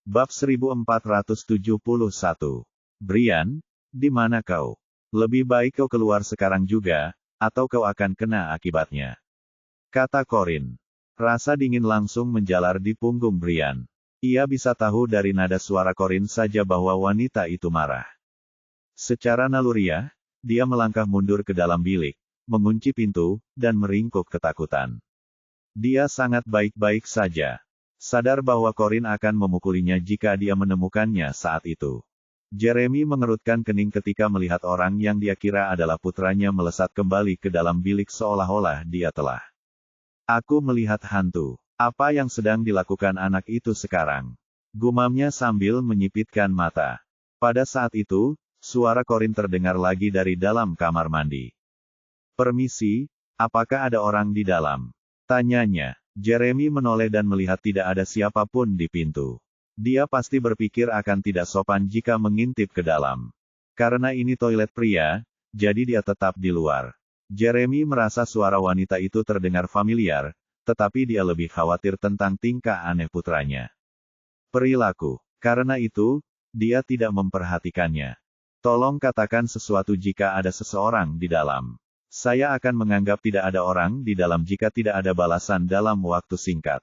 Bab 1471. Brian, di mana kau? Lebih baik kau keluar sekarang juga, atau kau akan kena akibatnya. Kata Corin. Rasa dingin langsung menjalar di punggung Brian. Ia bisa tahu dari nada suara Corin saja bahwa wanita itu marah. Secara naluriah, dia melangkah mundur ke dalam bilik, mengunci pintu, dan meringkuk ketakutan. Dia sangat baik-baik saja. Sadar bahwa Corin akan memukulinya jika dia menemukannya saat itu. Jeremy mengerutkan kening ketika melihat orang yang dia kira adalah putranya melesat kembali ke dalam bilik seolah-olah dia telah. Aku melihat hantu. Apa yang sedang dilakukan anak itu sekarang? Gumamnya sambil menyipitkan mata. Pada saat itu, suara Corin terdengar lagi dari dalam kamar mandi. Permisi, apakah ada orang di dalam? Tanyanya. Jeremy menoleh dan melihat tidak ada siapapun di pintu. Dia pasti berpikir akan tidak sopan jika mengintip ke dalam. Karena ini toilet pria, jadi dia tetap di luar. Jeremy merasa suara wanita itu terdengar familiar, tetapi dia lebih khawatir tentang tingkah aneh putranya. Perilaku. Karena itu, dia tidak memperhatikannya. Tolong katakan sesuatu jika ada seseorang di dalam. Saya akan menganggap tidak ada orang di dalam jika tidak ada balasan dalam waktu singkat.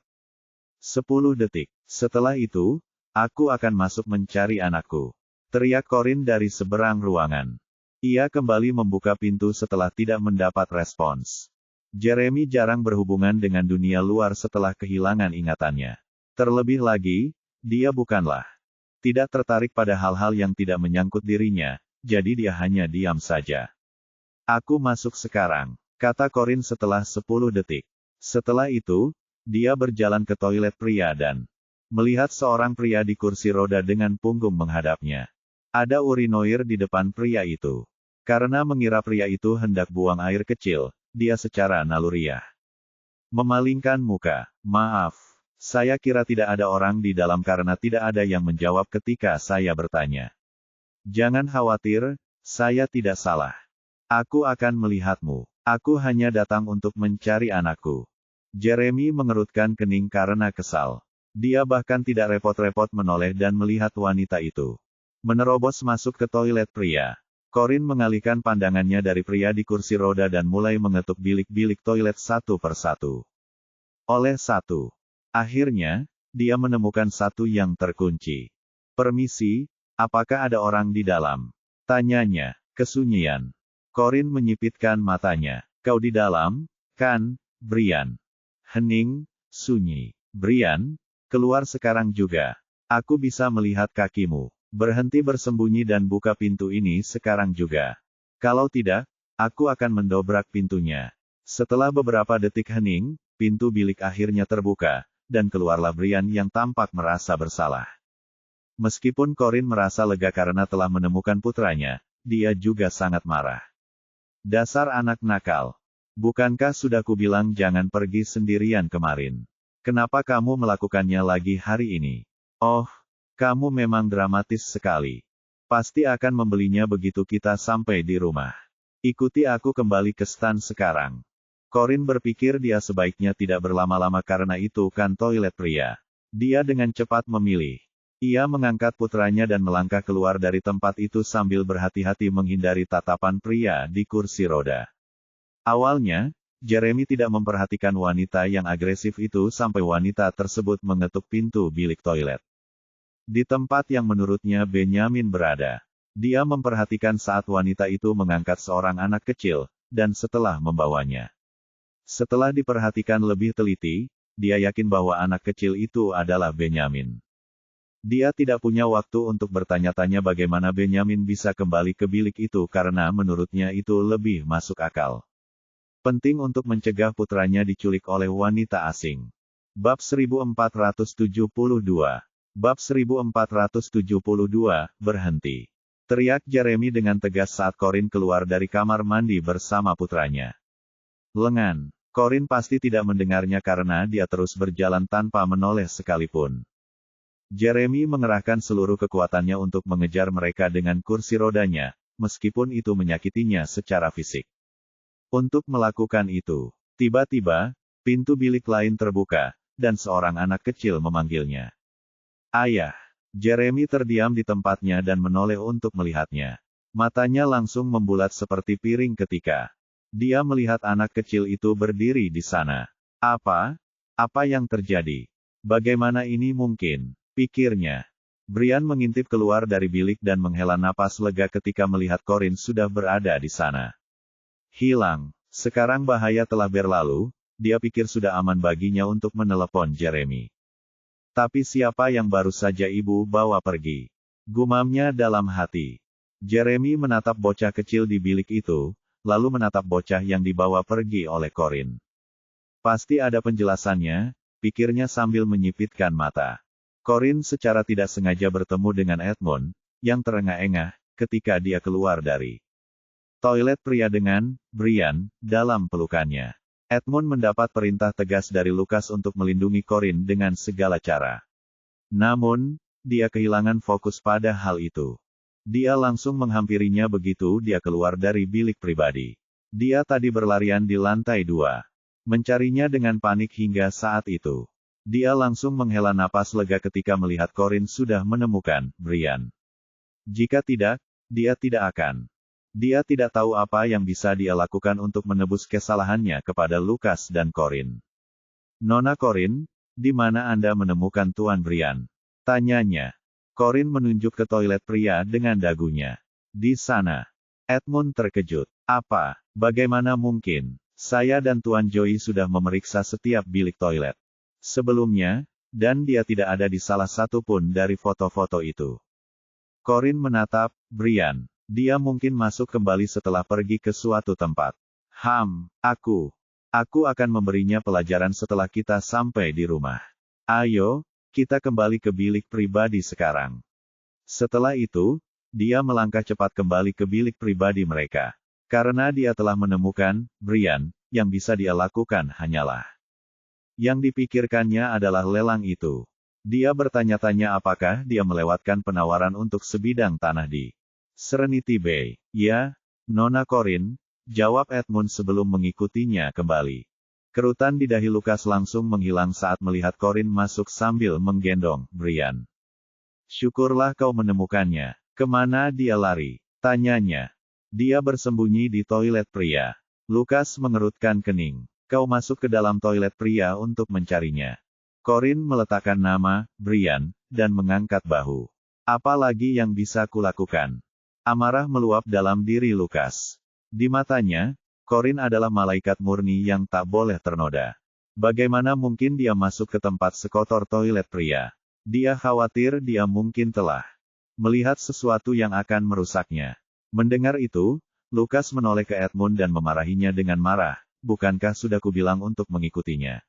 10 detik. Setelah itu, aku akan masuk mencari anakku. Teriak Corin dari seberang ruangan. Ia kembali membuka pintu setelah tidak mendapat respons. Jeremy jarang berhubungan dengan dunia luar setelah kehilangan ingatannya. Terlebih lagi, dia bukanlah tidak tertarik pada hal-hal yang tidak menyangkut dirinya, jadi dia hanya diam saja. Aku masuk sekarang, kata Corin setelah 10 detik. Setelah itu, dia berjalan ke toilet pria dan melihat seorang pria di kursi roda dengan punggung menghadapnya. Ada urinoir di depan pria itu. Karena mengira pria itu hendak buang air kecil, dia secara naluriah memalingkan muka. Maaf, saya kira tidak ada orang di dalam karena tidak ada yang menjawab ketika saya bertanya. Jangan khawatir, saya tidak salah. Aku akan melihatmu. Aku hanya datang untuk mencari anakku. Jeremy mengerutkan kening karena kesal. Dia bahkan tidak repot-repot menoleh dan melihat wanita itu menerobos masuk ke toilet pria. Corin mengalihkan pandangannya dari pria di kursi roda dan mulai mengetuk bilik-bilik toilet satu persatu. Oleh satu. Akhirnya, dia menemukan satu yang terkunci. Permisi, apakah ada orang di dalam? Tanyanya. Kesunyian. Corin menyipitkan matanya. Kau di dalam, kan, Brian? Hening, sunyi. Brian, keluar sekarang juga. Aku bisa melihat kakimu. Berhenti bersembunyi dan buka pintu ini sekarang juga. Kalau tidak, aku akan mendobrak pintunya. Setelah beberapa detik hening, pintu bilik akhirnya terbuka, dan keluarlah Brian yang tampak merasa bersalah. Meskipun Corin merasa lega karena telah menemukan putranya, dia juga sangat marah. Dasar anak nakal. Bukankah sudah kubilang jangan pergi sendirian kemarin? Kenapa kamu melakukannya lagi hari ini? Oh, kamu memang dramatis sekali. Pasti akan membelinya begitu kita sampai di rumah. Ikuti aku kembali ke stan sekarang. Corin berpikir dia sebaiknya tidak berlama-lama karena itu kan toilet pria. Dia dengan cepat memilih. Ia mengangkat putranya dan melangkah keluar dari tempat itu sambil berhati-hati menghindari tatapan pria di kursi roda. Awalnya, Jeremy tidak memperhatikan wanita yang agresif itu sampai wanita tersebut mengetuk pintu bilik toilet. Di tempat yang menurutnya Benjamin berada. Dia memperhatikan saat wanita itu mengangkat seorang anak kecil, dan setelah membawanya. Setelah diperhatikan lebih teliti, dia yakin bahwa anak kecil itu adalah Benjamin. Dia tidak punya waktu untuk bertanya-tanya bagaimana Benjamin bisa kembali ke bilik itu karena menurutnya itu lebih masuk akal. Penting untuk mencegah putranya diculik oleh wanita asing. Bab 1472. Bab 1472, berhenti. Teriak Jeremy dengan tegas saat Corin keluar dari kamar mandi bersama putranya. Lengan. Corin pasti tidak mendengarnya karena dia terus berjalan tanpa menoleh sekalipun. Jeremy mengerahkan seluruh kekuatannya untuk mengejar mereka dengan kursi rodanya, meskipun itu menyakitinya secara fisik. Untuk melakukan itu, tiba-tiba, pintu bilik lain terbuka, dan seorang anak kecil memanggilnya. Ayah. Jeremy terdiam di tempatnya dan menoleh untuk melihatnya. Matanya langsung membulat seperti piring ketika dia melihat anak kecil itu berdiri di sana. Apa? Apa yang terjadi? Bagaimana ini mungkin? Pikirnya. Brian mengintip keluar dari bilik dan menghela napas lega ketika melihat Corin sudah berada di sana. Hilang. Sekarang bahaya telah berlalu, dia pikir sudah aman baginya untuk menelepon Jeremy. Tapi siapa yang baru saja ibu bawa pergi? Gumamnya dalam hati. Jeremy menatap bocah kecil di bilik itu, lalu menatap bocah yang dibawa pergi oleh Corin. Pasti ada penjelasannya, pikirnya sambil menyipitkan mata. Corin secara tidak sengaja bertemu dengan Edmund, yang terengah-engah, ketika dia keluar dari toilet pria dengan Brian dalam pelukannya. Edmund mendapat perintah tegas dari Lucas untuk melindungi Corin dengan segala cara. Namun, dia kehilangan fokus pada hal itu. Dia langsung menghampirinya begitu dia keluar dari bilik pribadi. Dia tadi berlarian di lantai 2. Mencarinya dengan panik hingga saat itu. Dia langsung menghela napas lega ketika melihat Corin sudah menemukan Brian. Jika tidak, dia tidak akan. Dia tidak tahu apa yang bisa dia lakukan untuk menebus kesalahannya kepada Lucas dan Corin. Nona Corin, di mana Anda menemukan Tuan Brian? Tanyanya. Corin menunjuk ke toilet pria dengan dagunya. Di sana. Edmund terkejut. Apa? Bagaimana mungkin? Saya dan Tuan Joey sudah memeriksa setiap bilik toilet sebelumnya, dan dia tidak ada di salah satu pun dari foto-foto itu. Corin menatap Brian. Dia mungkin masuk kembali setelah pergi ke suatu tempat. Aku akan memberinya pelajaran setelah kita sampai di rumah. Ayo, kita kembali ke bilik pribadi sekarang. Setelah itu, dia melangkah cepat kembali ke bilik pribadi mereka. Karena dia telah menemukan Brian, yang bisa dia lakukan hanyalah. Yang dipikirkannya adalah lelang itu. Dia bertanya-tanya apakah dia melewatkan penawaran untuk sebidang tanah di Serenity Bay. Ya, Nona Corin, jawab Edmund sebelum mengikutinya kembali. Kerutan di dahi Lucas langsung menghilang saat melihat Corin masuk sambil menggendong Brian. Syukurlah kau menemukannya. Kemana dia lari? Tanyanya. Dia bersembunyi di toilet pria. Lucas mengerutkan kening. Kau masuk ke dalam toilet pria untuk mencarinya. Corin meletakkan nama Brian dan mengangkat bahu. Apa lagi yang bisa kulakukan? Amarah meluap dalam diri Lucas. Di matanya, Corin adalah malaikat murni yang tak boleh ternoda. Bagaimana mungkin dia masuk ke tempat sekotor toilet pria? Dia khawatir dia mungkin telah melihat sesuatu yang akan merusaknya. Mendengar itu, Lucas menoleh ke Edmund dan memarahinya dengan marah. Bukankah sudah kubilang untuk mengikutinya?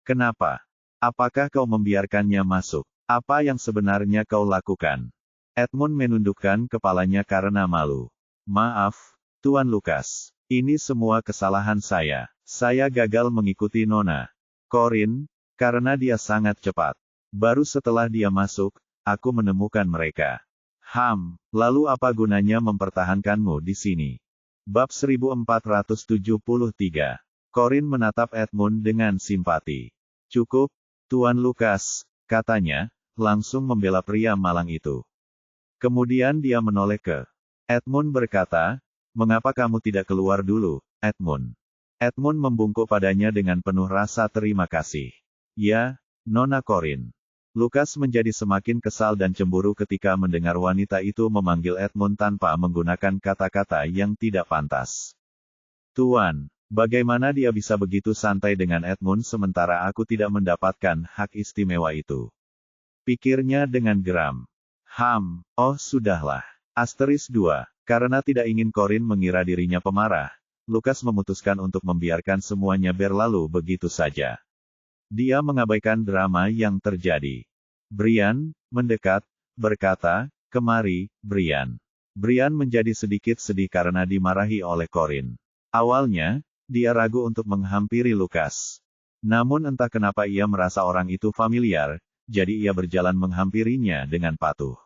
Kenapa? Apakah kau membiarkannya masuk? Apa yang sebenarnya kau lakukan? Edmund menundukkan kepalanya karena malu. Maaf, Tuan Lucas. Ini semua kesalahan saya. Saya gagal mengikuti Nona Corin, karena dia sangat cepat. Baru setelah dia masuk, aku menemukan mereka. Lalu apa gunanya mempertahankanmu di sini? Bab 1473. Corin menatap Edmund dengan simpati. Cukup, Tuan Lucas, katanya, langsung membela pria malang itu. Kemudian dia menoleh ke Edmund berkata, mengapa kamu tidak keluar dulu, Edmund? Edmund membungkuk padanya dengan penuh rasa terima kasih. Ya, Nona Corin. Lucas menjadi semakin kesal dan cemburu ketika mendengar wanita itu memanggil Edmund tanpa menggunakan kata-kata yang tidak pantas. Tuan, bagaimana dia bisa begitu santai dengan Edmund sementara aku tidak mendapatkan hak istimewa itu? Pikirnya dengan geram. Oh sudahlah. Asteris 2. Karena tidak ingin Corin mengira dirinya pemarah, Lucas memutuskan untuk membiarkan semuanya berlalu begitu saja. Dia mengabaikan drama yang terjadi. Brian mendekat, berkata, kemari, Brian. Brian menjadi sedikit sedih karena dimarahi oleh Corin. Awalnya, dia ragu untuk menghampiri Lucas. Namun entah kenapa ia merasa orang itu familiar, jadi ia berjalan menghampirinya dengan patuh.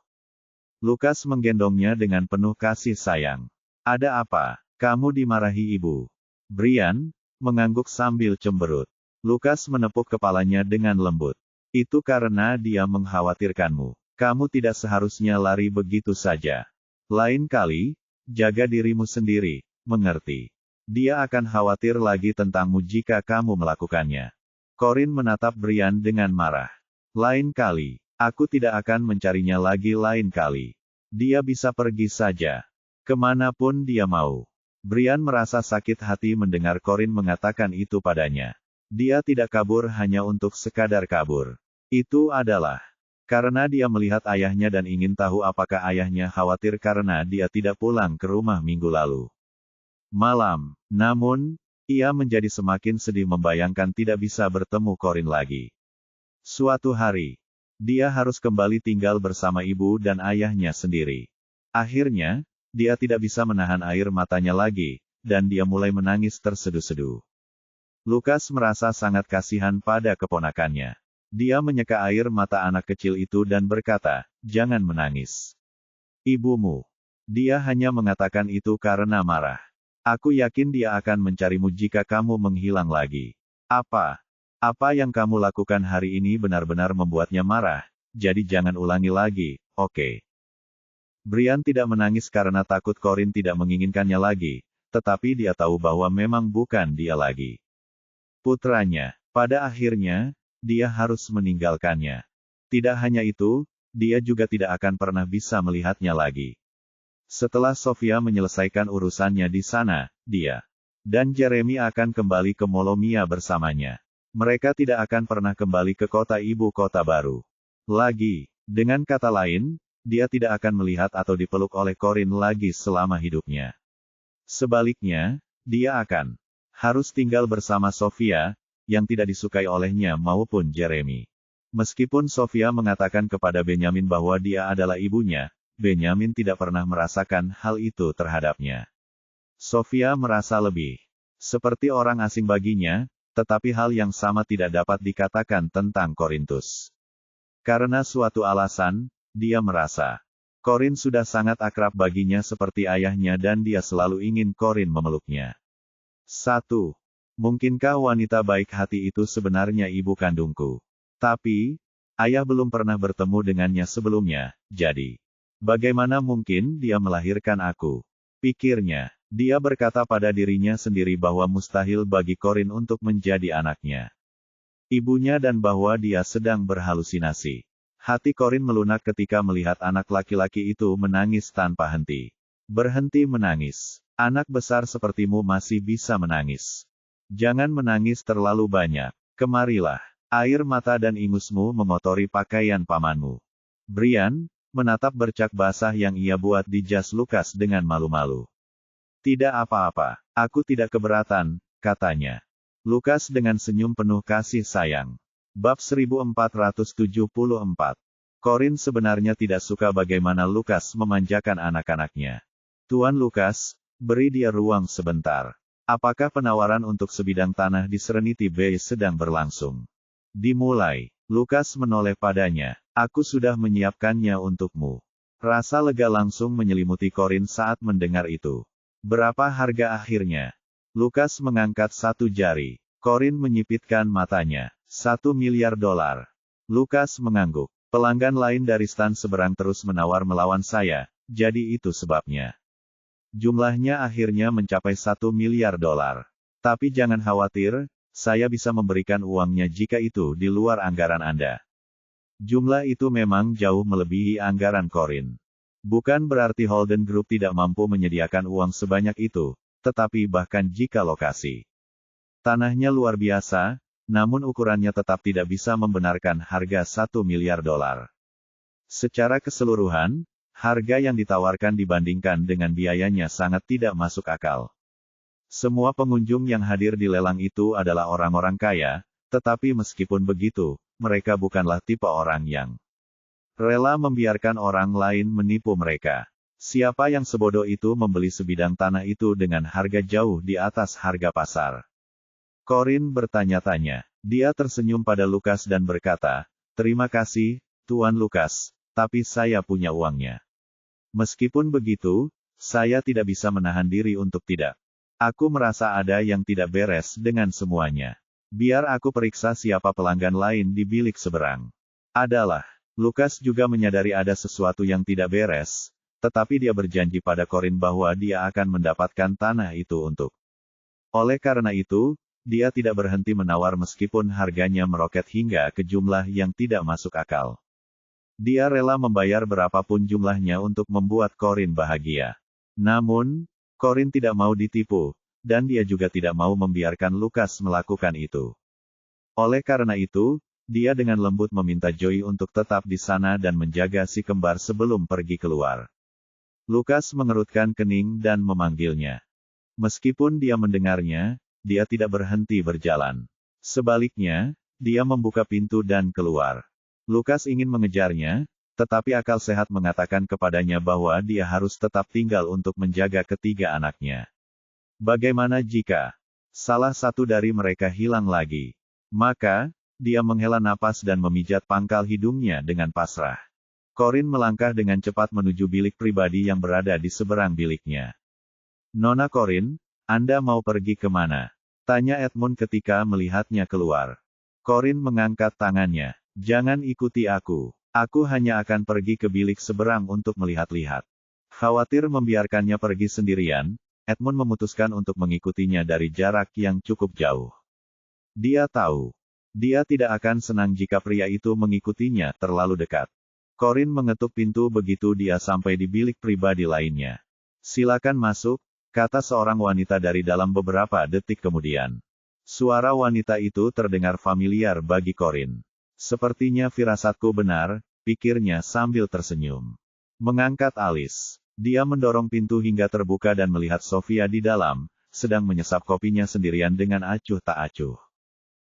Lucas menggendongnya dengan penuh kasih sayang. Ada apa? Kamu dimarahi ibu? Brian mengangguk sambil cemberut. Lucas menepuk kepalanya dengan lembut. Itu karena dia mengkhawatirkanmu. Kamu tidak seharusnya lari begitu saja. Lain kali, jaga dirimu sendiri, mengerti? Dia akan khawatir lagi tentangmu jika kamu melakukannya. Corin menatap Brian dengan marah. Lain kali, aku tidak akan mencarinya lagi lain kali. Dia bisa pergi saja. Kemanapun dia mau. Brian merasa sakit hati mendengar Corin mengatakan itu padanya. Dia tidak kabur hanya untuk sekadar kabur. Itu adalah karena dia melihat ayahnya dan ingin tahu apakah ayahnya khawatir karena dia tidak pulang ke rumah minggu lalu. Malam, namun, ia menjadi semakin sedih membayangkan tidak bisa bertemu Corin lagi. Suatu hari, dia harus kembali tinggal bersama ibu dan ayahnya sendiri. Akhirnya, dia tidak bisa menahan air matanya lagi, dan dia mulai menangis terseduh-seduh. Lukas merasa sangat kasihan pada keponakannya. Dia menyeka air mata anak kecil itu dan berkata, "Jangan menangis. Ibumu." Dia hanya mengatakan itu karena marah. "Aku yakin dia akan mencarimu jika kamu menghilang lagi." Apa yang kamu lakukan hari ini benar-benar membuatnya marah, jadi jangan ulangi lagi, oke? Brian tidak menangis karena takut Corin tidak menginginkannya lagi, tetapi dia tahu bahwa memang bukan dia lagi putranya. Pada akhirnya, dia harus meninggalkannya. Tidak hanya itu, dia juga tidak akan pernah bisa melihatnya lagi. Setelah Sofia menyelesaikan urusannya di sana, dia dan Jeremy akan kembali ke Molomia bersamanya. Mereka tidak akan pernah kembali ke kota ibu kota baru lagi. Dengan kata lain, dia tidak akan melihat atau dipeluk oleh Corin lagi selama hidupnya. Sebaliknya, dia akan harus tinggal bersama Sofia, yang tidak disukai olehnya maupun Jeremy. Meskipun Sofia mengatakan kepada Benyamin bahwa dia adalah ibunya, Benyamin tidak pernah merasakan hal itu terhadapnya. Sofia merasa lebih seperti orang asing baginya, tetapi hal yang sama tidak dapat dikatakan tentang Korintus. Karena suatu alasan, dia merasa Corin sudah sangat akrab baginya seperti ayahnya dan dia selalu ingin Corin memeluknya. 1. Mungkinkah wanita baik hati itu sebenarnya ibu kandungku? Tapi, ayah belum pernah bertemu dengannya sebelumnya, jadi bagaimana mungkin dia melahirkan aku? Pikirnya. Dia berkata pada dirinya sendiri bahwa mustahil bagi Corin untuk menjadi anaknya ibunya dan bahwa dia sedang berhalusinasi. Hati Corin melunak ketika melihat anak laki-laki itu menangis tanpa henti. Berhenti menangis. Anak besar sepertimu masih bisa menangis. Jangan menangis terlalu banyak. Kemarilah. Air mata dan ingusmu mengotori pakaian pamanmu. Brian menatap bercak basah yang ia buat di jas Lukas dengan malu-malu. Tidak apa-apa, aku tidak keberatan, katanya. Lukas dengan senyum penuh kasih sayang. Bab 1474. Corin sebenarnya tidak suka bagaimana Lukas memanjakan anak-anaknya. Tuan Lukas, beri dia ruang sebentar. Apakah penawaran untuk sebidang tanah di Serenity Bay sedang berlangsung? Dimulai. Lukas menoleh padanya. Aku sudah menyiapkannya untukmu. Rasa lega langsung menyelimuti Corin saat mendengar itu. Berapa harga akhirnya? Lukas mengangkat satu jari. Corin menyipitkan matanya. $1 miliar. Lukas mengangguk. Pelanggan lain dari stan seberang terus menawar melawan saya, jadi itu sebabnya. Jumlahnya akhirnya mencapai $1 miliar. Tapi jangan khawatir, saya bisa memberikan uangnya jika itu di luar anggaran Anda. Jumlah itu memang jauh melebihi anggaran Corin. Bukan berarti Holden Group tidak mampu menyediakan uang sebanyak itu, tetapi bahkan jika lokasi tanahnya luar biasa, namun ukurannya tetap tidak bisa membenarkan harga $1 miliar. Secara keseluruhan, harga yang ditawarkan dibandingkan dengan biayanya sangat tidak masuk akal. Semua pengunjung yang hadir di lelang itu adalah orang-orang kaya, tetapi meskipun begitu, mereka bukanlah tipe orang yang rela membiarkan orang lain menipu mereka. Siapa yang sebodoh itu membeli sebidang tanah itu dengan harga jauh di atas harga pasar? Corin bertanya-tanya. Dia tersenyum pada Lukas dan berkata, "Terima kasih, Tuan Lukas, tapi saya punya uangnya." Meskipun begitu, saya tidak bisa menahan diri untuk tidak. Aku merasa ada yang tidak beres dengan semuanya. Biar aku periksa siapa pelanggan lain di bilik seberang. Adalah Lukas juga menyadari ada sesuatu yang tidak beres, tetapi dia berjanji pada Corin bahwa dia akan mendapatkan tanah itu untuk. Oleh karena itu, dia tidak berhenti menawar meskipun harganya meroket hingga ke jumlah yang tidak masuk akal. Dia rela membayar berapapun jumlahnya untuk membuat Corin bahagia. Namun, Corin tidak mau ditipu, dan dia juga tidak mau membiarkan Lukas melakukan itu. Oleh karena itu, dia dengan lembut meminta Joey untuk tetap di sana dan menjaga si kembar sebelum pergi keluar. Lukas mengerutkan kening dan memanggilnya. Meskipun dia mendengarnya, dia tidak berhenti berjalan. Sebaliknya, dia membuka pintu dan keluar. Lukas ingin mengejarnya, tetapi akal sehat mengatakan kepadanya bahwa dia harus tetap tinggal untuk menjaga ketiga anaknya. Bagaimana jika salah satu dari mereka hilang lagi? Maka, dia menghela napas dan memijat pangkal hidungnya dengan pasrah. Corin melangkah dengan cepat menuju bilik pribadi yang berada di seberang biliknya. "Nona Corin, Anda mau pergi kemana?" tanya Edmund ketika melihatnya keluar. Corin mengangkat tangannya. "Jangan ikuti aku. Aku hanya akan pergi ke bilik seberang untuk melihat-lihat." Khawatir membiarkannya pergi sendirian, Edmund memutuskan untuk mengikutinya dari jarak yang cukup jauh. Dia tahu. Dia tidak akan senang jika pria itu mengikutinya terlalu dekat. Corin mengetuk pintu begitu dia sampai di bilik pribadi lainnya. "Silakan masuk," kata seorang wanita dari dalam beberapa detik kemudian. Suara wanita itu terdengar familiar bagi Corin. "Sepertinya firasatku benar," pikirnya sambil tersenyum. Mengangkat alis, dia mendorong pintu hingga terbuka dan melihat Sofia di dalam, sedang menyesap kopinya sendirian dengan acuh tak acuh.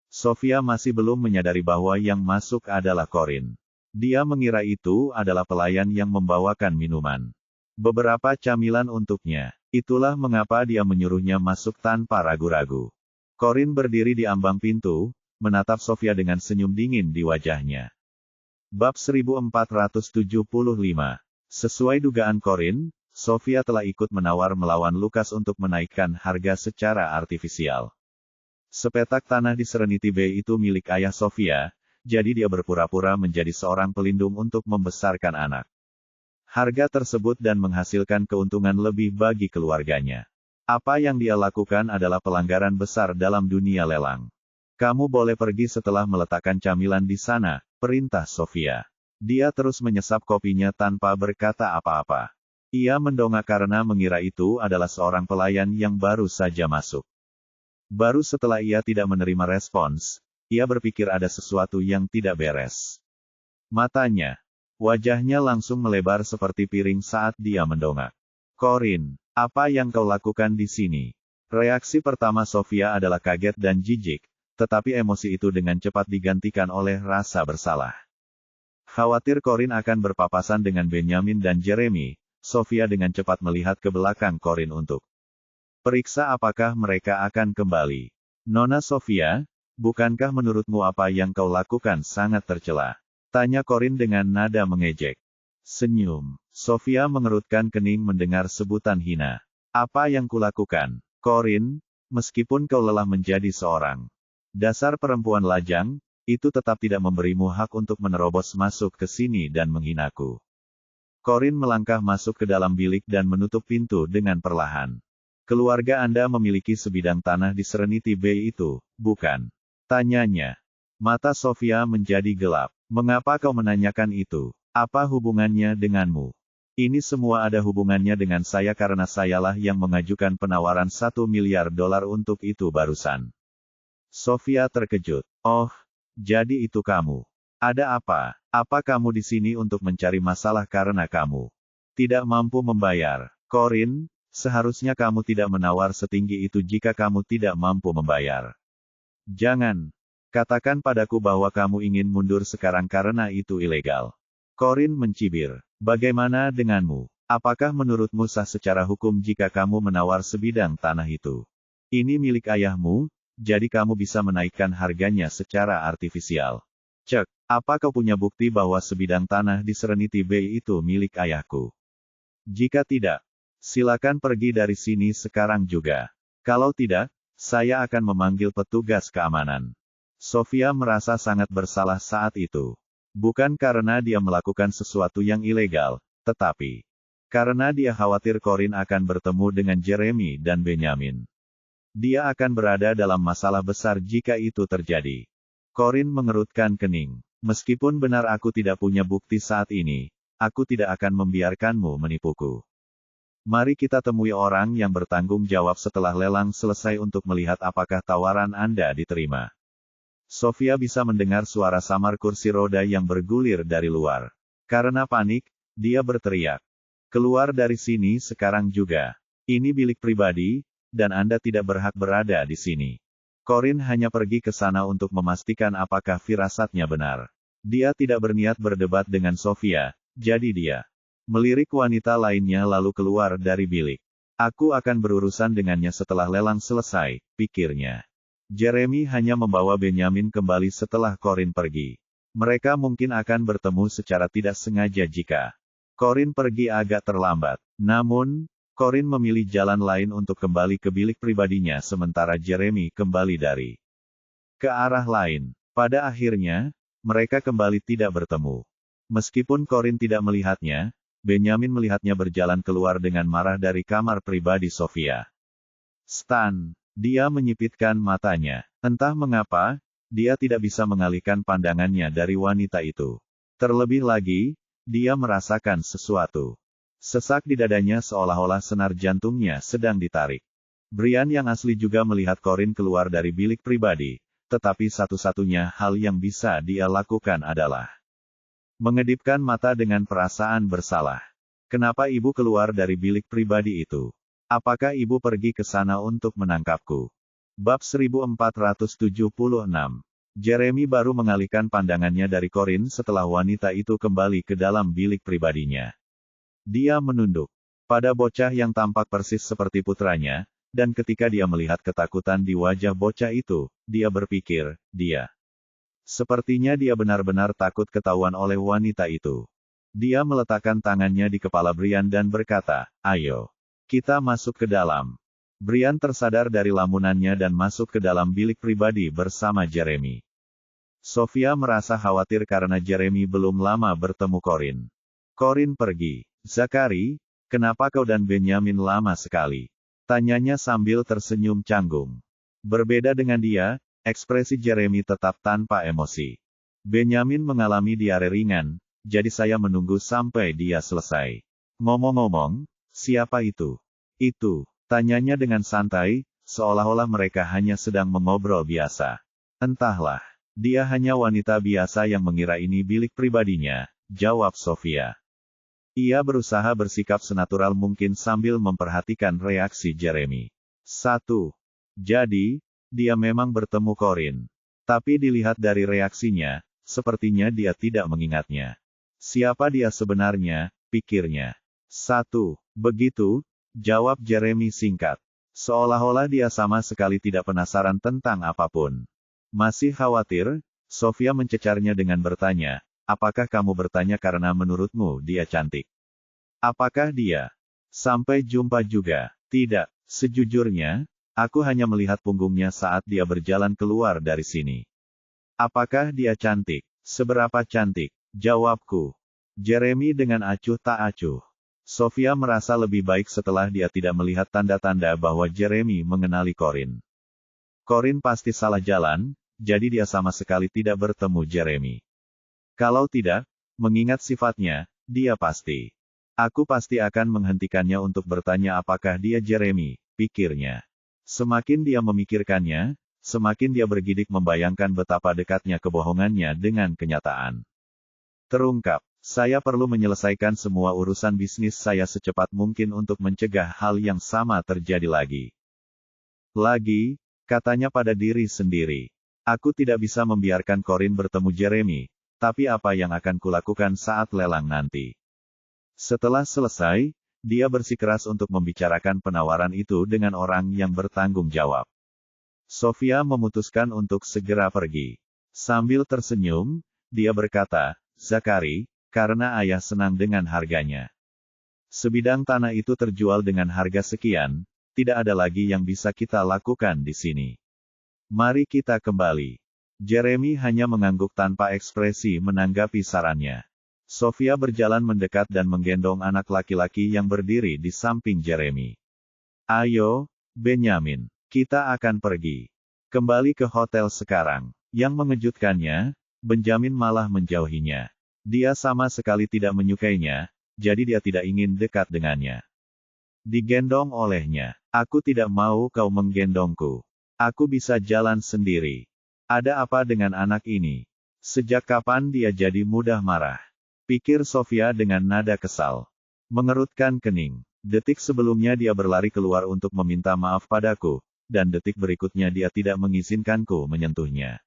Sofia masih belum menyadari bahwa yang masuk adalah Corin. Dia mengira itu adalah pelayan yang membawakan minuman. Beberapa camilan untuknya. Itulah mengapa dia menyuruhnya masuk tanpa ragu-ragu. Corin berdiri di ambang pintu, menatap Sofia dengan senyum dingin di wajahnya. Bab 1475. Sesuai dugaan Corin, Sofia telah ikut menawar melawan Lukas untuk menaikkan harga secara artifisial. Sepetak tanah di Serenity Bay itu milik ayah Sofia, jadi dia berpura-pura menjadi seorang pelindung untuk membesarkan anak. Harga tersebut dan menghasilkan keuntungan lebih bagi keluarganya. Apa yang dia lakukan adalah pelanggaran besar dalam dunia lelang. "Kamu boleh pergi setelah meletakkan camilan di sana," perintah Sofia. Dia terus menyesap kopinya tanpa berkata apa-apa. Ia mendongak karena mengira itu adalah seorang pelayan yang baru saja masuk. Baru setelah ia tidak menerima respons, ia berpikir ada sesuatu yang tidak beres. Wajahnya langsung melebar seperti piring saat dia mendongak. "Corin, apa yang kau lakukan di sini?" Reaksi pertama Sofia adalah kaget dan jijik, tetapi emosi itu dengan cepat digantikan oleh rasa bersalah. Khawatir Corin akan berpapasan dengan Benjamin dan Jeremy, Sofia dengan cepat melihat ke belakang Corin untuk periksa apakah mereka akan kembali. "Nona Sofia, bukankah menurutmu apa yang kau lakukan sangat tercela?" tanya Corin dengan nada mengejek. Senyum. Sofia mengerutkan kening mendengar sebutan hina. "Apa yang kulakukan, Corin? Meskipun kau lelah menjadi seorang dasar perempuan lajang, itu tetap tidak memberimu hak untuk menerobos masuk ke sini dan menghinaku." Corin melangkah masuk ke dalam bilik dan menutup pintu dengan perlahan. "Keluarga Anda memiliki sebidang tanah di Serenity Bay itu, bukan?" tanyanya. Mata Sofia menjadi gelap. "Mengapa kau menanyakan itu? Apa hubungannya denganmu?" "Ini semua ada hubungannya dengan saya karena sayalah yang mengajukan penawaran $1 miliar untuk itu barusan." Sofia terkejut. "Oh, jadi itu kamu. Ada apa? Apa kamu di sini untuk mencari masalah karena kamu tidak mampu membayar?" "Corin, seharusnya kamu tidak menawar setinggi itu jika kamu tidak mampu membayar. Jangan katakan padaku bahwa kamu ingin mundur sekarang karena itu ilegal." Corin mencibir. "Bagaimana denganmu? Apakah menurutmu sah secara hukum jika kamu menawar sebidang tanah itu? Ini milik ayahmu, jadi kamu bisa menaikkan harganya secara artifisial. Cek, apa kau punya bukti bahwa sebidang tanah di Serenity Bay itu milik ayahku? Jika tidak, silakan pergi dari sini sekarang juga. Kalau tidak, saya akan memanggil petugas keamanan." Sofia merasa sangat bersalah saat itu. Bukan karena dia melakukan sesuatu yang ilegal, tetapi karena dia khawatir Corin akan bertemu dengan Jeremy dan Benjamin. Dia akan berada dalam masalah besar jika itu terjadi. Corin mengerutkan kening. Meskipun benar aku tidak punya bukti saat ini, aku tidak akan membiarkanmu menipuku. Mari kita temui orang yang bertanggung jawab setelah lelang selesai untuk melihat apakah tawaran Anda diterima. Sofia bisa mendengar suara samar kursi roda yang bergulir dari luar. Karena panik, dia berteriak. Keluar dari sini sekarang juga. Ini bilik pribadi, dan Anda tidak berhak berada di sini. Corin hanya pergi ke sana untuk memastikan apakah firasatnya benar. Dia tidak berniat berdebat dengan Sofia, jadi dia melirik wanita lainnya lalu keluar dari bilik. Aku akan berurusan dengannya setelah lelang selesai, pikirnya. Jeremy hanya membawa Benjamin kembali setelah Corin pergi. Mereka mungkin akan bertemu secara tidak sengaja jika Corin pergi agak terlambat. Namun, Corin memilih jalan lain untuk kembali ke bilik pribadinya sementara Jeremy kembali dari ke arah lain. Pada akhirnya, mereka kembali tidak bertemu. Meskipun Corin tidak melihatnya, Benjamin melihatnya berjalan keluar dengan marah dari kamar pribadi Sofia. Stan, dia menyipitkan matanya. Entah mengapa, dia tidak bisa mengalihkan pandangannya dari wanita itu. Terlebih lagi, dia merasakan sesuatu. Sesak di dadanya seolah-olah senar jantungnya sedang ditarik. Brian yang asli juga melihat Corin keluar dari bilik pribadi, tetapi satu-satunya hal yang bisa dia lakukan adalah mengedipkan mata dengan perasaan bersalah. Kenapa ibu keluar dari bilik pribadi itu? Apakah ibu pergi ke sana untuk menangkapku? Bab 1476. Jeremy baru mengalihkan pandangannya dari Corin setelah wanita itu kembali ke dalam bilik pribadinya. Dia menunduk pada bocah yang tampak persis seperti putranya, dan ketika dia melihat ketakutan di wajah bocah itu, dia berpikir, sepertinya dia benar-benar takut ketahuan oleh wanita itu. Dia meletakkan tangannya di kepala Brian dan berkata, "Ayo, kita masuk ke dalam." Brian tersadar dari lamunannya dan masuk ke dalam bilik pribadi bersama Jeremy. Sofia merasa khawatir karena Jeremy belum lama bertemu Corin. Corin pergi. "Zachary, kenapa kau dan Benjamin lama sekali?" Tanyanya sambil tersenyum canggung. Berbeda dengan dia, ekspresi Jeremy tetap tanpa emosi. "Benjamin mengalami diare ringan, jadi saya menunggu sampai dia selesai." "Ngomong-ngomong, siapa itu?" "Itu," tanyanya dengan santai, seolah-olah mereka hanya sedang mengobrol biasa. "Entahlah. Dia hanya wanita biasa yang mengira ini bilik pribadinya," jawab Sofia. Ia berusaha bersikap senatural mungkin sambil memperhatikan reaksi Jeremy. 1. Jadi, dia memang bertemu Corin. Tapi dilihat dari reaksinya, sepertinya dia tidak mengingatnya. Siapa dia sebenarnya, pikirnya. 1. Begitu, jawab Jeremy singkat. Seolah-olah dia sama sekali tidak penasaran tentang apapun. "Masih khawatir?" Sofia mencecarnya dengan bertanya, "Apakah kamu bertanya karena menurutmu dia cantik? Apakah dia?" "Sampai jumpa juga." "Tidak, sejujurnya, aku hanya melihat punggungnya saat dia berjalan keluar dari sini." "Apakah dia cantik? Seberapa cantik?" jawabku. Jeremy dengan acuh tak acuh. Sofia merasa lebih baik setelah dia tidak melihat tanda-tanda bahwa Jeremy mengenali Corin. Corin pasti salah jalan, jadi dia sama sekali tidak bertemu Jeremy. Kalau tidak, mengingat sifatnya, dia pasti. Aku pasti akan menghentikannya untuk bertanya apakah dia Jeremy, pikirnya. Semakin dia memikirkannya, semakin dia bergidik membayangkan betapa dekatnya kebohongannya dengan kenyataan. Terungkap, saya perlu menyelesaikan semua urusan bisnis saya secepat mungkin untuk mencegah hal yang sama terjadi lagi. Katanya pada diri sendiri. Aku tidak bisa membiarkan Corin bertemu Jeremy, tapi apa yang akan kulakukan saat lelang nanti? Setelah selesai, dia bersikeras untuk membicarakan penawaran itu dengan orang yang bertanggung jawab. Sofia memutuskan untuk segera pergi. Sambil tersenyum, dia berkata, "Zachary, karena ayah senang dengan harganya. Sebidang tanah itu terjual dengan harga sekian, tidak ada lagi yang bisa kita lakukan di sini. Mari kita kembali." Jeremy hanya mengangguk tanpa ekspresi menanggapi sarannya. Sofia berjalan mendekat dan menggendong anak laki-laki yang berdiri di samping Jeremy. Ayo, Benjamin, kita akan pergi. Kembali ke hotel sekarang. Yang mengejutkannya, Benjamin malah menjauhinya. Dia sama sekali tidak menyukainya, jadi dia tidak ingin dekat dengannya. Digendong olehnya. Aku tidak mau kau menggendongku. Aku bisa jalan sendiri. Ada apa dengan anak ini? Sejak kapan dia jadi mudah marah? Pikir Sofia dengan nada kesal. Mengerutkan kening. Detik sebelumnya dia berlari keluar untuk meminta maaf padaku, dan detik berikutnya dia tidak mengizinkanku menyentuhnya.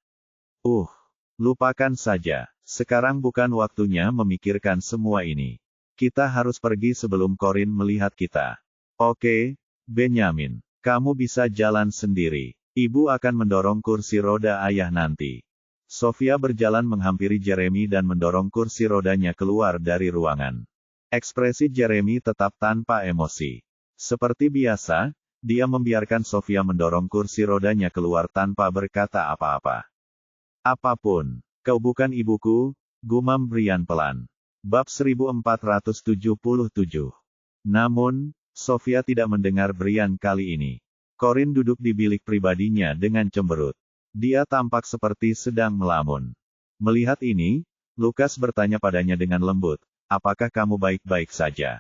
Lupakan saja. Sekarang bukan waktunya memikirkan semua ini. Kita harus pergi sebelum Corin melihat kita. Oke, Benjamin. Kamu bisa jalan sendiri. Ibu akan mendorong kursi roda ayah nanti. Sofia berjalan menghampiri Jeremy dan mendorong kursi rodanya keluar dari ruangan. Ekspresi Jeremy tetap tanpa emosi. Seperti biasa, dia membiarkan Sofia mendorong kursi rodanya keluar tanpa berkata apa-apa. Apapun, kau bukan ibuku, gumam Brian pelan. Bab 1477. Namun, Sofia tidak mendengar Brian kali ini. Corin duduk di bilik pribadinya dengan cemberut. Dia tampak seperti sedang melamun. Melihat ini, Lukas bertanya padanya dengan lembut, apakah kamu baik-baik saja?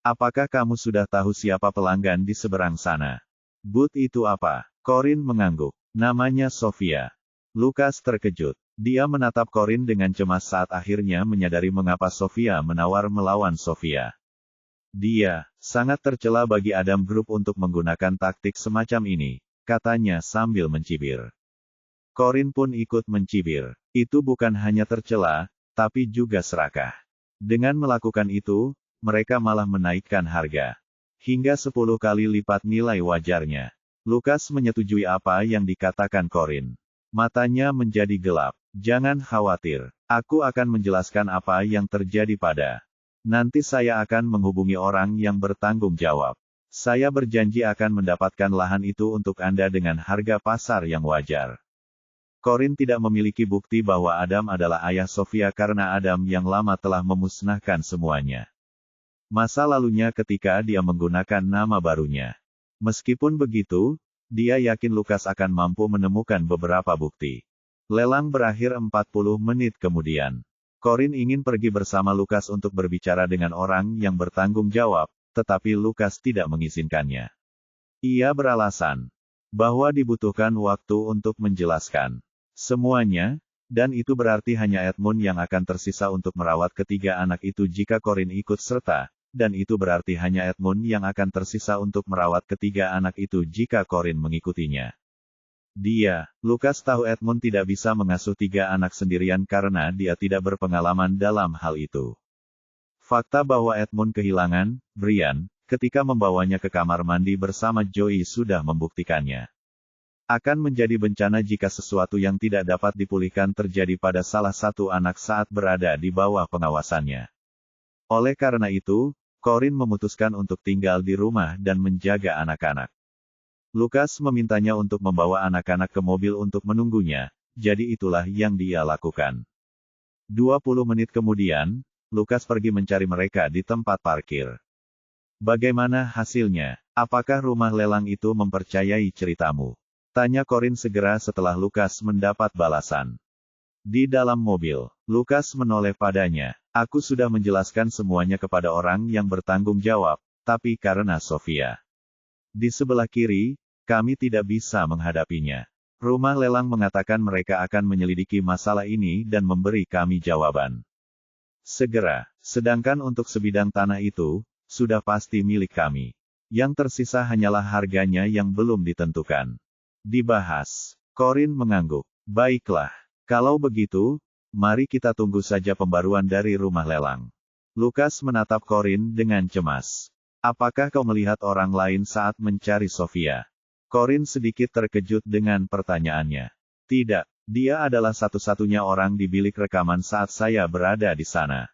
Apakah kamu sudah tahu siapa pelanggan di seberang sana? Booth itu apa? Corin mengangguk. Namanya Sofia. Lukas terkejut. Dia menatap Corin dengan cemas saat akhirnya menyadari mengapa Sofia menawar melawan Sofia. Dia sangat tercela bagi Adam Group untuk menggunakan taktik semacam ini, katanya sambil mencibir. Corin pun ikut mencibir. Itu bukan hanya tercela, tapi juga serakah. Dengan melakukan itu, mereka malah menaikkan harga. Hingga 10 kali lipat nilai wajarnya. Lukas menyetujui apa yang dikatakan Corin. Matanya menjadi gelap. Jangan khawatir. Aku akan menjelaskan apa yang terjadi pada. Nanti saya akan menghubungi orang yang bertanggung jawab. Saya berjanji akan mendapatkan lahan itu untuk Anda dengan harga pasar yang wajar. Corin tidak memiliki bukti bahwa Adam adalah ayah Sofia karena Adam yang lama telah memusnahkan semuanya. Masa lalunya ketika dia menggunakan nama barunya. Meskipun begitu, dia yakin Lukas akan mampu menemukan beberapa bukti. Lelang berakhir 40 menit kemudian. Corin ingin pergi bersama Lukas untuk berbicara dengan orang yang bertanggung jawab, tetapi Lukas tidak mengizinkannya. Ia beralasan bahwa dibutuhkan waktu untuk menjelaskan semuanya, dan itu berarti hanya Edmund yang akan tersisa untuk merawat ketiga anak itu jika Corin ikut serta. Dan itu berarti hanya Edmund yang akan tersisa untuk merawat ketiga anak itu jika Corin mengikutinya. Lukas tahu Edmund tidak bisa mengasuh 3 anak sendirian karena dia tidak berpengalaman dalam hal itu. Fakta bahwa Edmund kehilangan Brian ketika membawanya ke kamar mandi bersama Joey sudah membuktikannya. Akan menjadi bencana jika sesuatu yang tidak dapat dipulihkan terjadi pada salah satu anak saat berada di bawah pengawasannya. Oleh karena itu, Corin memutuskan untuk tinggal di rumah dan menjaga anak-anak. Lukas memintanya untuk membawa anak-anak ke mobil untuk menunggunya, jadi itulah yang dia lakukan. 20 menit kemudian, Lukas pergi mencari mereka di tempat parkir. Bagaimana hasilnya? Apakah rumah lelang itu mempercayai ceritamu? Tanya Corin segera setelah Lukas mendapat balasan. Di dalam mobil, Lukas menoleh padanya. Aku sudah menjelaskan semuanya kepada orang yang bertanggung jawab, tapi karena Sofia di sebelah kiri, kami tidak bisa menghadapinya. Rumah lelang mengatakan mereka akan menyelidiki masalah ini dan memberi kami jawaban segera. Sedangkan untuk sebidang tanah itu, sudah pasti milik kami. Yang tersisa hanyalah harganya yang belum ditentukan. Dibahas. Corin mengangguk. Baiklah. Kalau begitu, mari kita tunggu saja pembaruan dari rumah lelang. Lukas menatap Corin dengan cemas. Apakah kau melihat orang lain saat mencari Sofia? Corin sedikit terkejut dengan pertanyaannya. Tidak, dia adalah satu-satunya orang di bilik rekaman saat saya berada di sana.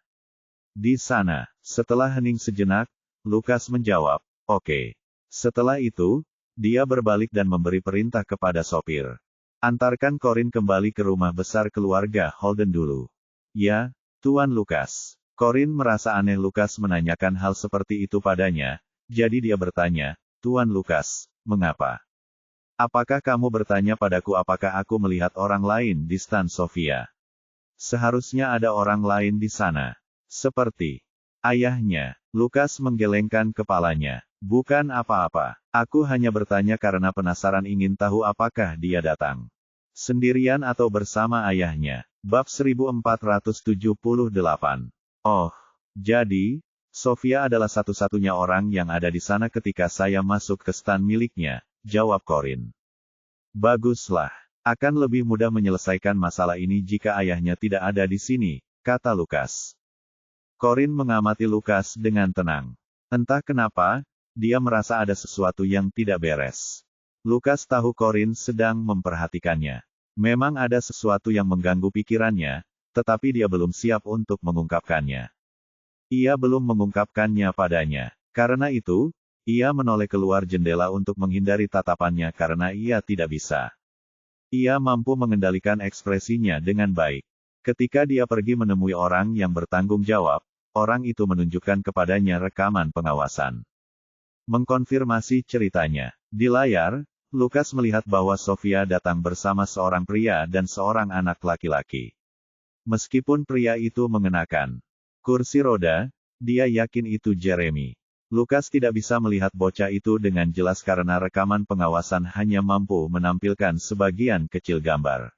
Di sana, setelah hening sejenak, Lukas menjawab, oke. Setelah itu, dia berbalik dan memberi perintah kepada sopir. Antarkan Corin kembali ke rumah besar keluarga Holden dulu. Ya, Tuan Lukas. Corin merasa aneh Lukas menanyakan hal seperti itu padanya, jadi dia bertanya, Tuan Lukas, mengapa? Apakah kamu bertanya padaku apakah aku melihat orang lain di stan Sofia? Seharusnya ada orang lain di sana. Seperti ayahnya. Lukas menggelengkan kepalanya. Bukan apa-apa. Aku hanya bertanya karena penasaran ingin tahu apakah dia datang sendirian atau bersama ayahnya. Bab 1478. Oh, jadi, Sofia adalah satu-satunya orang yang ada di sana ketika saya masuk ke stan miliknya, jawab Corin. Baguslah. Akan lebih mudah menyelesaikan masalah ini jika ayahnya tidak ada di sini, kata Lukas. Corin mengamati Lukas dengan tenang. Entah kenapa, dia merasa ada sesuatu yang tidak beres. Lukas tahu Corin sedang memperhatikannya. Memang ada sesuatu yang mengganggu pikirannya, tetapi dia belum siap untuk mengungkapkannya. Ia belum mengungkapkannya padanya. Karena itu, ia menoleh keluar jendela untuk menghindari tatapannya karena ia tidak bisa. Ia mampu mengendalikan ekspresinya dengan baik. Ketika dia pergi menemui orang yang bertanggung jawab, orang itu menunjukkan kepadanya rekaman pengawasan. Mengkonfirmasi ceritanya. Di layar, Lukas melihat bahwa Sofia datang bersama seorang pria dan seorang anak laki-laki. Meskipun pria itu mengenakan kursi roda, dia yakin itu Jeremy. Lukas tidak bisa melihat bocah itu dengan jelas karena rekaman pengawasan hanya mampu menampilkan sebagian kecil gambar.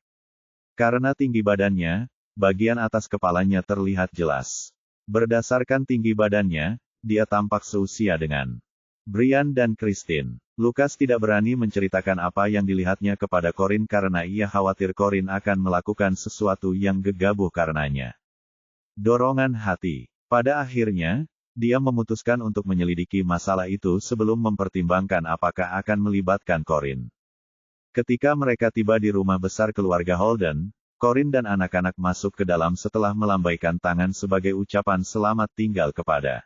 Karena tinggi badannya, bagian atas kepalanya terlihat jelas. Berdasarkan tinggi badannya, dia tampak seusia dengan Brian dan Christine. Lukas tidak berani menceritakan apa yang dilihatnya kepada Corin karena ia khawatir Corin akan melakukan sesuatu yang gegabah karenanya. Dorongan hati. Pada akhirnya, dia memutuskan untuk menyelidiki masalah itu sebelum mempertimbangkan apakah akan melibatkan Corin. Ketika mereka tiba di rumah besar keluarga Holden, Corin dan anak-anak masuk ke dalam setelah melambaikan tangan sebagai ucapan selamat tinggal kepada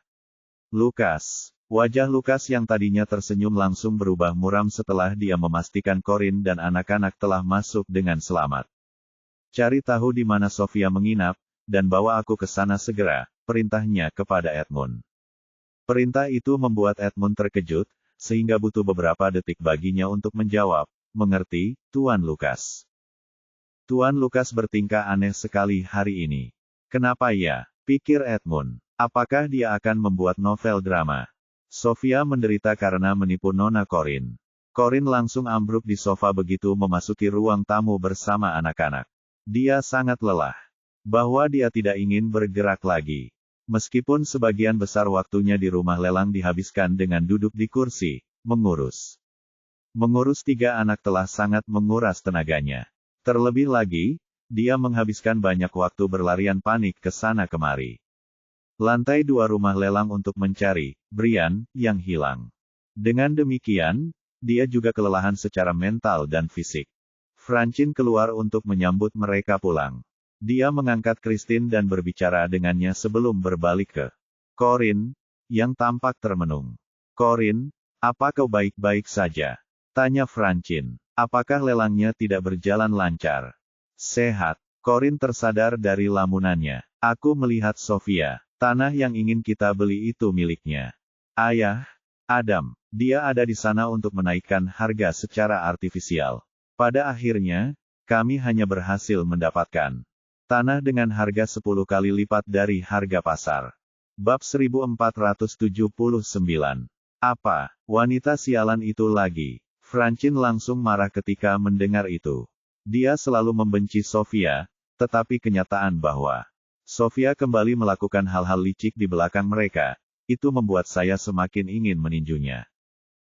Lukas. Wajah Lukas yang tadinya tersenyum langsung berubah muram setelah dia memastikan Corin dan anak-anak telah masuk dengan selamat. Cari tahu di mana Sofia menginap, dan bawa aku ke sana segera, perintahnya kepada Edmund. Perintah itu membuat Edmund terkejut, sehingga butuh beberapa detik baginya untuk menjawab, mengerti, Tuan Lukas. Tuan Lukas bertingkah aneh sekali hari ini. Kenapa ya? Pikir Edmund. Apakah dia akan membuat novel drama? Sofia menderita karena menipu Nona Corin. Corin langsung ambruk di sofa begitu memasuki ruang tamu bersama anak-anak. Dia sangat lelah. Bahwa dia tidak ingin bergerak lagi. Meskipun sebagian besar waktunya di rumah lelang dihabiskan dengan duduk di kursi, mengurus. Mengurus 3 anak telah sangat menguras tenaganya. Terlebih lagi, dia menghabiskan banyak waktu berlarian panik ke sana kemari. Lantai 2 rumah lelang untuk mencari Brian yang hilang. Dengan demikian, dia juga kelelahan secara mental dan fisik. Francine keluar untuk menyambut mereka pulang. Dia mengangkat Christine dan berbicara dengannya sebelum berbalik ke Corin, yang tampak termenung. Corin, apa kau baik-baik saja? Tanya Francine. Apakah lelangnya tidak berjalan lancar? Sehat. Corin tersadar dari lamunannya. Aku melihat Sofia. Tanah yang ingin kita beli itu miliknya. Ayah, Adam. Dia ada di sana untuk menaikkan harga secara artifisial. Pada akhirnya, kami hanya berhasil mendapatkan tanah dengan harga 10 kali lipat dari harga pasar. Bab 1479. Apa, wanita sialan itu lagi? Francine langsung marah ketika mendengar itu. Dia selalu membenci Sofia, tetapi kenyataan bahwa Sofia kembali melakukan hal-hal licik di belakang mereka, itu membuat saya semakin ingin meninjunya.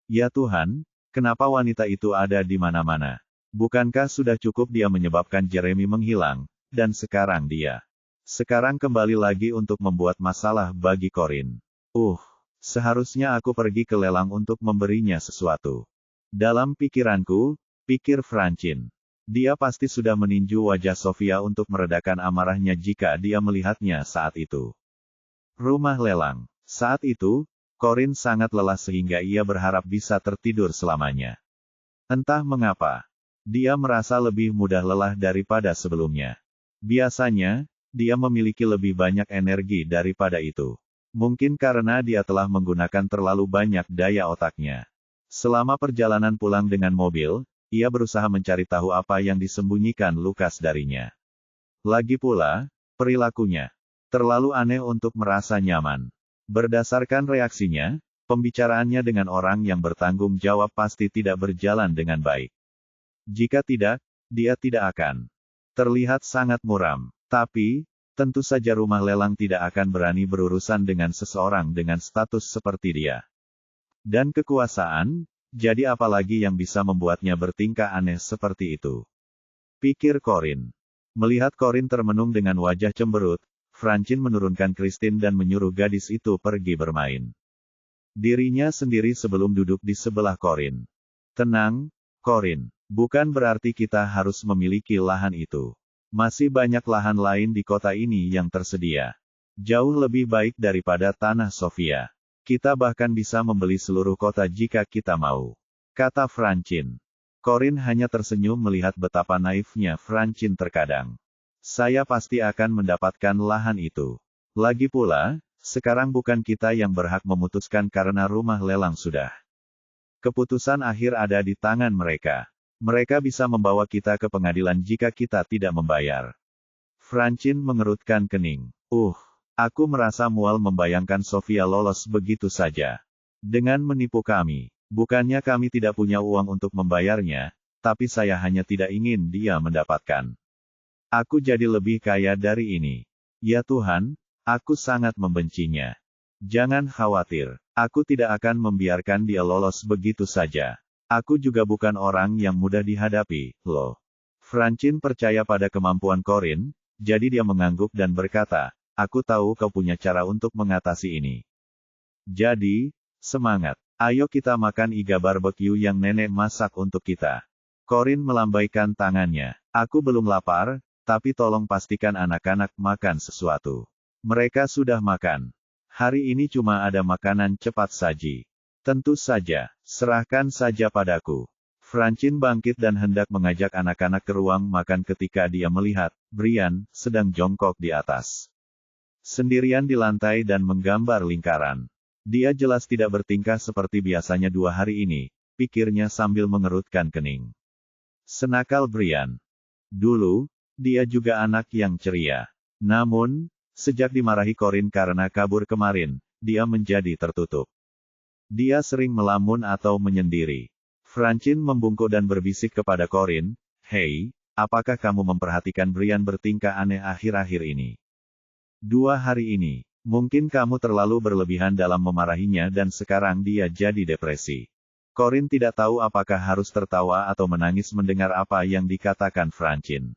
Ya Tuhan, kenapa wanita itu ada di mana-mana? Bukankah sudah cukup dia menyebabkan Jeremy menghilang? Dan sekarang dia sekarang kembali lagi untuk membuat masalah bagi Corin. Seharusnya aku pergi ke lelang untuk memberinya sesuatu. Dalam pikiranku, pikir Francine. Dia pasti sudah meninju wajah Sofia untuk meredakan amarahnya jika dia melihatnya saat itu. Rumah lelang. Saat itu, Corin sangat lelah sehingga ia berharap bisa tertidur selamanya. Entah mengapa. Dia merasa lebih mudah lelah daripada sebelumnya. Biasanya, dia memiliki lebih banyak energi daripada itu. Mungkin karena dia telah menggunakan terlalu banyak daya otaknya. Selama perjalanan pulang dengan mobil, ia berusaha mencari tahu apa yang disembunyikan Lukas darinya. Lagi pula, perilakunya terlalu aneh untuk merasa nyaman. Berdasarkan reaksinya, pembicaraannya dengan orang yang bertanggung jawab pasti tidak berjalan dengan baik. Jika tidak, dia tidak akan terlihat sangat muram. Tapi, tentu saja rumah lelang tidak akan berani berurusan dengan seseorang dengan status seperti dia. Dan kekuasaan, jadi apalagi yang bisa membuatnya bertingkah aneh seperti itu? Pikir Corin. Melihat Corin termenung dengan wajah cemberut, Francine menurunkan Christine dan menyuruh gadis itu pergi bermain. Dirinya sendiri sebelum duduk di sebelah Corin. Tenang, Corin. Bukan berarti kita harus memiliki lahan itu. Masih banyak lahan lain di kota ini yang tersedia. Jauh lebih baik daripada tanah Sofia. Kita bahkan bisa membeli seluruh kota jika kita mau. Kata Francine. Corin hanya tersenyum melihat betapa naifnya Francine terkadang. Saya pasti akan mendapatkan lahan itu. Lagi pula, sekarang bukan kita yang berhak memutuskan karena rumah lelang sudah. Keputusan akhir ada di tangan mereka. Mereka bisa membawa kita ke pengadilan jika kita tidak membayar. Francine mengerutkan kening. Aku merasa mual membayangkan Sofia lolos begitu saja. Dengan menipu kami. Bukannya kami tidak punya uang untuk membayarnya, tapi saya hanya tidak ingin dia mendapatkan. Aku jadi lebih kaya dari ini. Ya Tuhan, aku sangat membencinya. Jangan khawatir, aku tidak akan membiarkan dia lolos begitu saja. Aku juga bukan orang yang mudah dihadapi, loh. Francine percaya pada kemampuan Corin, jadi dia mengangguk dan berkata, aku tahu kau punya cara untuk mengatasi ini. Jadi, semangat. Ayo kita makan iga barbecue yang nenek masak untuk kita. Corin melambaikan tangannya. Aku belum lapar, tapi tolong pastikan anak-anak makan sesuatu. Mereka sudah makan. Hari ini cuma ada makanan cepat saji. Tentu saja, serahkan saja padaku. Francine bangkit dan hendak mengajak anak-anak ke ruang makan ketika dia melihat Brian sedang jongkok di atas. Sendirian di lantai dan menggambar lingkaran. Dia jelas tidak bertingkah seperti biasanya 2 hari ini, pikirnya sambil mengerutkan kening. Senakal Brian. Dulu, dia juga anak yang ceria. Namun, sejak dimarahi Corin karena kabur kemarin, dia menjadi tertutup. Dia sering melamun atau menyendiri. Francine membungkuk dan berbisik kepada Corin, "Hei, apakah kamu memperhatikan Brian bertingkah aneh akhir-akhir ini? 2 hari ini, mungkin kamu terlalu berlebihan dalam memarahinya dan sekarang dia jadi depresi." Corin tidak tahu apakah harus tertawa atau menangis mendengar apa yang dikatakan Francine.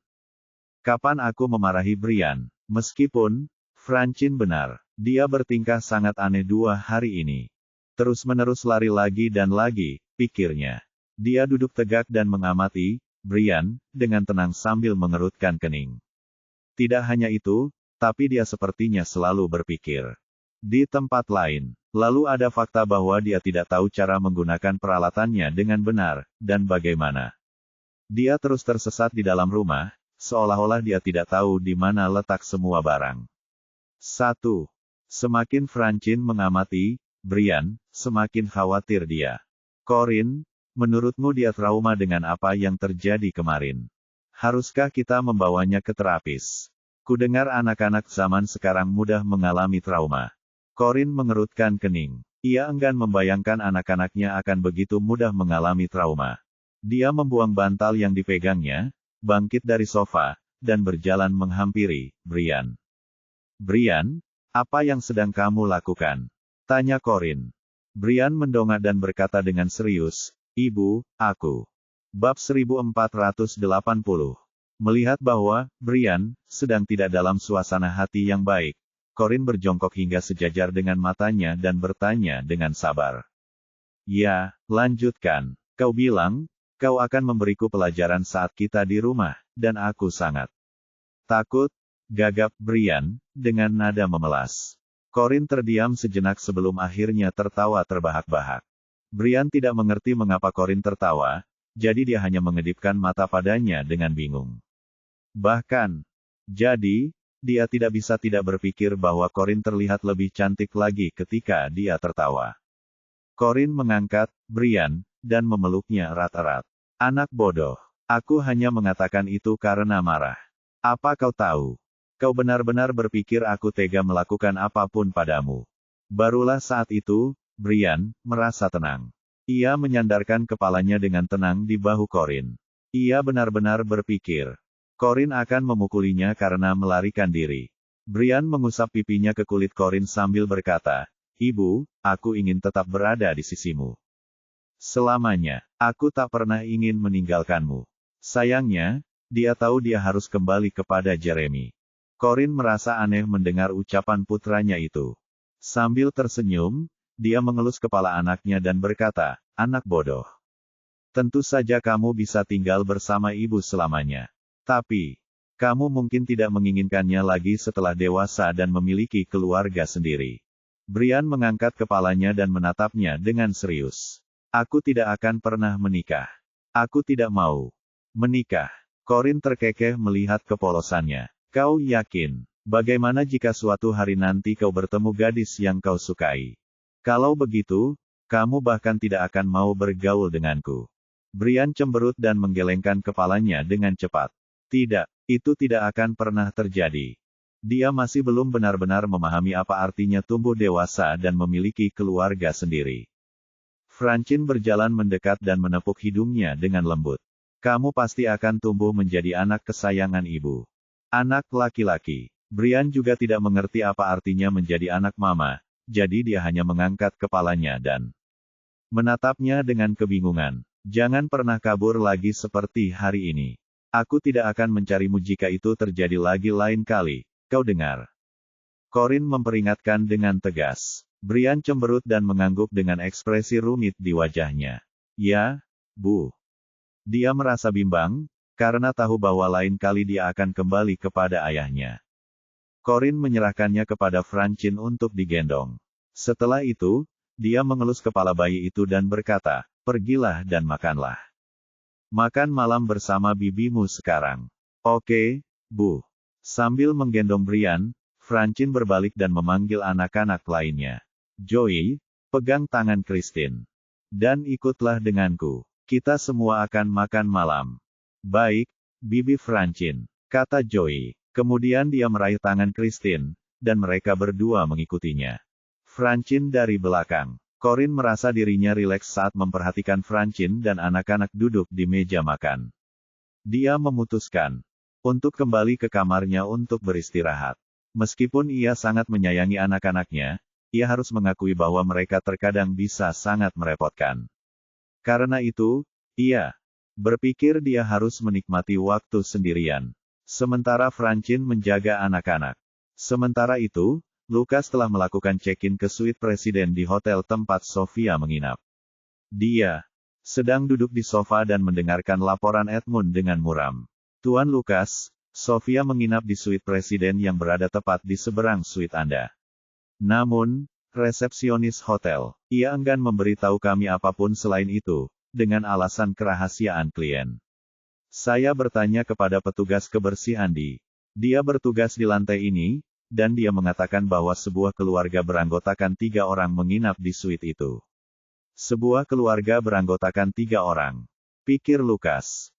Kapan aku memarahi Brian? Meskipun, Francine benar, dia bertingkah sangat aneh 2 hari ini. Terus-menerus lari lagi dan lagi, pikirnya. Dia duduk tegak dan mengamati Brian dengan tenang sambil mengerutkan kening. Tidak hanya itu, tapi dia sepertinya selalu berpikir. Di tempat lain, lalu ada fakta bahwa dia tidak tahu cara menggunakan peralatannya dengan benar, dan bagaimana. Dia terus tersesat di dalam rumah, seolah-olah dia tidak tahu di mana letak semua barang. 1. Semakin Francine mengamati Brian, semakin khawatir dia. Corin, menurutmu dia trauma dengan apa yang terjadi kemarin? Haruskah kita membawanya ke terapis? Kudengar anak-anak zaman sekarang mudah mengalami trauma. Corin mengerutkan kening. Ia enggan membayangkan anak-anaknya akan begitu mudah mengalami trauma. Dia membuang bantal yang dipegangnya, bangkit dari sofa, dan berjalan menghampiri Brian. Brian, apa yang sedang kamu lakukan? Tanya Corin. Brian mendongak dan berkata dengan serius, Ibu, aku. Bab 1480. Melihat bahwa Brian sedang tidak dalam suasana hati yang baik, Corin berjongkok hingga sejajar dengan matanya dan bertanya dengan sabar. Ya, lanjutkan. Kau bilang, kau akan memberiku pelajaran saat kita di rumah, dan aku sangat takut, gagap Brian, dengan nada memelas. Corin terdiam sejenak sebelum akhirnya tertawa terbahak-bahak. Brian tidak mengerti mengapa Corin tertawa, jadi dia hanya mengedipkan mata padanya dengan bingung. Bahkan, jadi, dia tidak bisa tidak berpikir bahwa Corin terlihat lebih cantik lagi ketika dia tertawa. Corin mengangkat Brian dan memeluknya erat-erat. Anak bodoh. Aku hanya mengatakan itu karena marah. Apa kau tahu? Kau benar-benar berpikir aku tega melakukan apapun padamu. Barulah saat itu, Brian merasa tenang. Ia menyandarkan kepalanya dengan tenang di bahu Corin. Ia benar-benar berpikir Corin akan memukulinya karena melarikan diri. Brian mengusap pipinya ke kulit Corin sambil berkata, "Ibu, aku ingin tetap berada di sisimu. Selamanya, aku tak pernah ingin meninggalkanmu." Sayangnya, dia tahu dia harus kembali kepada Jeremy. Corin merasa aneh mendengar ucapan putranya itu. Sambil tersenyum, dia mengelus kepala anaknya dan berkata, "Anak bodoh. Tentu saja kamu bisa tinggal bersama ibu selamanya. Tapi, kamu mungkin tidak menginginkannya lagi setelah dewasa dan memiliki keluarga sendiri." Brian mengangkat kepalanya dan menatapnya dengan serius. "Aku tidak akan pernah menikah. Aku tidak mau menikah." Corin terkekeh melihat kepolosannya. "Kau yakin? Bagaimana jika suatu hari nanti kau bertemu gadis yang kau sukai? Kalau begitu, kamu bahkan tidak akan mau bergaul denganku." Brian cemberut dan menggelengkan kepalanya dengan cepat. "Tidak, itu tidak akan pernah terjadi." Dia masih belum benar-benar memahami apa artinya tumbuh dewasa dan memiliki keluarga sendiri. Francine berjalan mendekat dan menepuk hidungnya dengan lembut. "Kamu pasti akan tumbuh menjadi anak kesayangan ibu. Anak laki-laki." Brian juga tidak mengerti apa artinya menjadi anak mama, jadi dia hanya mengangkat kepalanya dan menatapnya dengan kebingungan. "Jangan pernah kabur lagi seperti hari ini. Aku tidak akan mencarimu jika itu terjadi lagi lain kali, kau dengar?" Corin memperingatkan dengan tegas. Brian cemberut dan mengangguk dengan ekspresi rumit di wajahnya. "Ya, Bu." Dia merasa bimbang, karena tahu bahwa lain kali dia akan kembali kepada ayahnya. Corin menyerahkannya kepada Francine untuk digendong. Setelah itu, dia mengelus kepala bayi itu dan berkata, "Pergilah dan makanlah. Makan malam bersama bibimu sekarang." "Oke, Bu." Sambil menggendong Brian, Francine berbalik dan memanggil anak-anak lainnya. "Joey, pegang tangan Christine. Dan ikutlah denganku. Kita semua akan makan malam." "Baik, Bibi Francine," kata Joey. Kemudian dia meraih tangan Christine, dan mereka berdua mengikutinya. Francine dari belakang. Corin merasa dirinya rileks saat memperhatikan Francine dan anak-anak duduk di meja makan. Dia memutuskan untuk kembali ke kamarnya untuk beristirahat. Meskipun ia sangat menyayangi anak-anaknya, ia harus mengakui bahwa mereka terkadang bisa sangat merepotkan. Karena itu, ia berpikir dia harus menikmati waktu sendirian. Sementara Francine menjaga anak-anak. Sementara itu, Lucas telah melakukan check-in ke suite presiden di hotel tempat Sofia menginap. Dia sedang duduk di sofa dan mendengarkan laporan Edmund dengan muram. "Tuan Lucas, Sofia menginap di suite presiden yang berada tepat di seberang suite Anda. Namun, resepsionis hotel, ia enggan memberitahu kami apapun selain itu, dengan alasan kerahasiaan klien. Saya bertanya kepada petugas kebersihan dia bertugas di lantai ini, dan dia mengatakan bahwa sebuah keluarga beranggotakan 3 orang menginap di suite itu." "Sebuah keluarga beranggotakan 3 orang," pikir Lucas.